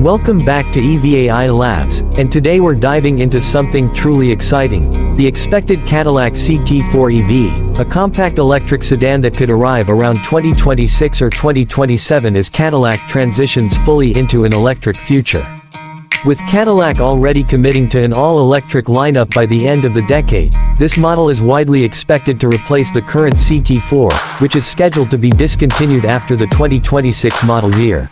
Welcome back to EVAI Labs, and today we're diving into something truly exciting, the expected Cadillac CT4 EV, a compact electric sedan that could arrive around 2026 or 2027 as Cadillac transitions fully into an electric future. With Cadillac already committing to an all-electric lineup by the end of the decade, this model is widely expected to replace the current CT4, which is scheduled to be discontinued after the 2026 model year.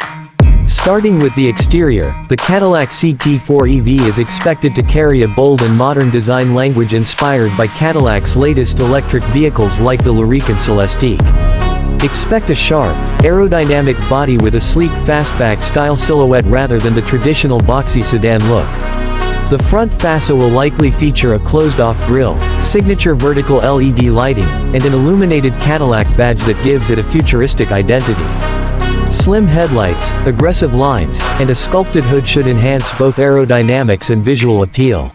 Starting with the exterior, the Cadillac CT4 EV is expected to carry a bold and modern design language inspired by Cadillac's latest electric vehicles like the Lyriq and Celestiq. Expect a sharp, aerodynamic body with a sleek fastback-style silhouette rather than the traditional boxy sedan look. The front fascia will likely feature a closed-off grille, signature vertical LED lighting, and an illuminated Cadillac badge that gives it a futuristic identity. Slim headlights, aggressive lines, and a sculpted hood should enhance both aerodynamics and visual appeal.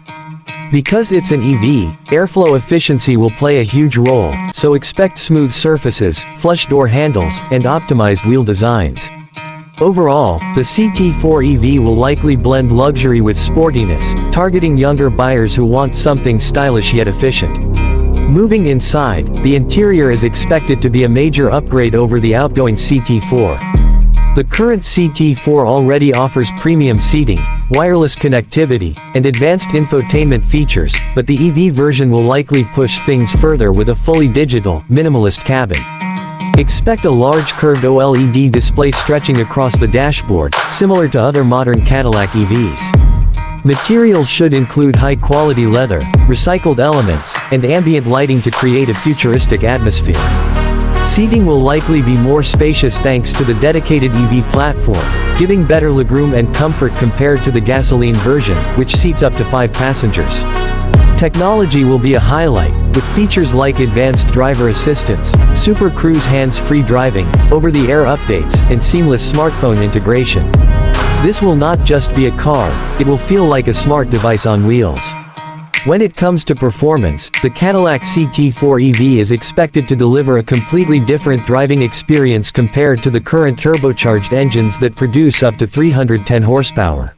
Because it's an EV, airflow efficiency will play a huge role, so expect smooth surfaces, flush door handles, and optimized wheel designs. Overall, the CT4 EV will likely blend luxury with sportiness, targeting younger buyers who want something stylish yet efficient. Moving inside, the interior is expected to be a major upgrade over the outgoing CT4. The current CT4 already offers premium seating, wireless connectivity, and advanced infotainment features, but the EV version will likely push things further with a fully digital, minimalist cabin. Expect a large curved OLED display stretching across the dashboard, similar to other modern Cadillac EVs. Materials should include high-quality leather, recycled elements, and ambient lighting to create a futuristic atmosphere. Seating will likely be more spacious thanks to the dedicated EV platform, giving better legroom and comfort compared to the gasoline version, which seats up to 5 passengers. Technology will be a highlight, with features like advanced driver assistance, Super Cruise hands-free driving, over-the-air updates, and seamless smartphone integration. This will not just be a car, it will feel like a smart device on wheels. When it comes to performance, the Cadillac CT4 EV is expected to deliver a completely different driving experience compared to the current turbocharged engines that produce up to 310 horsepower.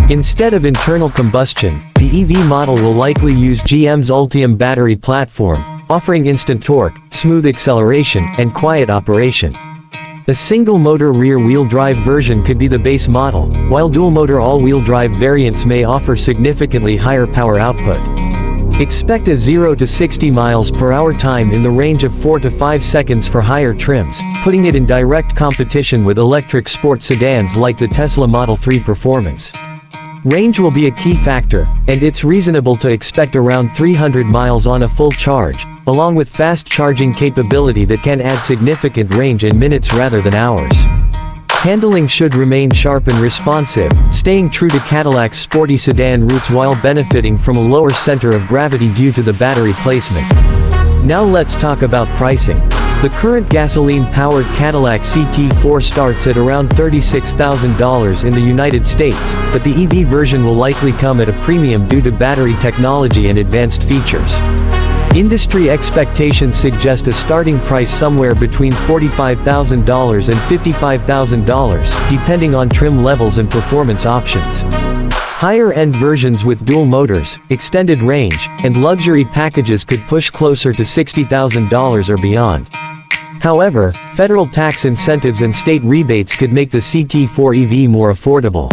Instead of internal combustion, the EV model will likely use GM's Ultium battery platform, offering instant torque, smooth acceleration, and quiet operation. A single-motor rear-wheel drive version could be the base model, while dual-motor all-wheel drive variants may offer significantly higher power output. Expect a 0 to 60 miles per hour time in the range of 4 to 5 seconds for higher trims, putting it in direct competition with electric sports sedans like the Tesla Model 3 Performance. Range will be a key factor, and it's reasonable to expect around 300 miles on a full charge, along with fast charging capability that can add significant range in minutes rather than hours. Handling should remain sharp and responsive, staying true to Cadillac's sporty sedan roots while benefiting from a lower center of gravity due to the battery placement. Now let's talk about pricing. The current gasoline-powered Cadillac CT4 starts at around $36,000 in the United States, but the EV version will likely come at a premium due to battery technology and advanced features. Industry expectations suggest a starting price somewhere between $45,000 and $55,000, depending on trim levels and performance options. Higher-end versions with dual motors, extended range, and luxury packages could push closer to $60,000 or beyond. However, federal tax incentives and state rebates could make the CT4 EV more affordable.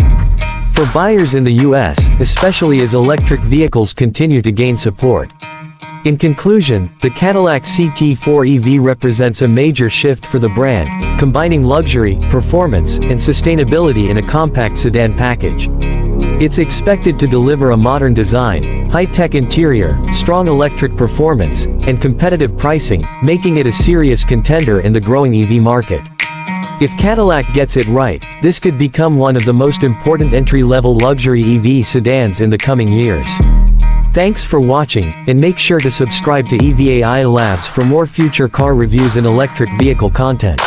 For buyers in the US, especially as electric vehicles continue to gain support. In conclusion, the Cadillac CT4 EV represents a major shift for the brand, combining luxury, performance, and sustainability in a compact sedan package. It's expected to deliver a modern design, high-tech interior, strong electric performance, and competitive pricing, making it a serious contender in the growing EV market. If Cadillac gets it right, this could become one of the most important entry-level luxury EV sedans in the coming years. Thanks for watching, and make sure to subscribe to EVAI Labs for more future car reviews and electric vehicle content.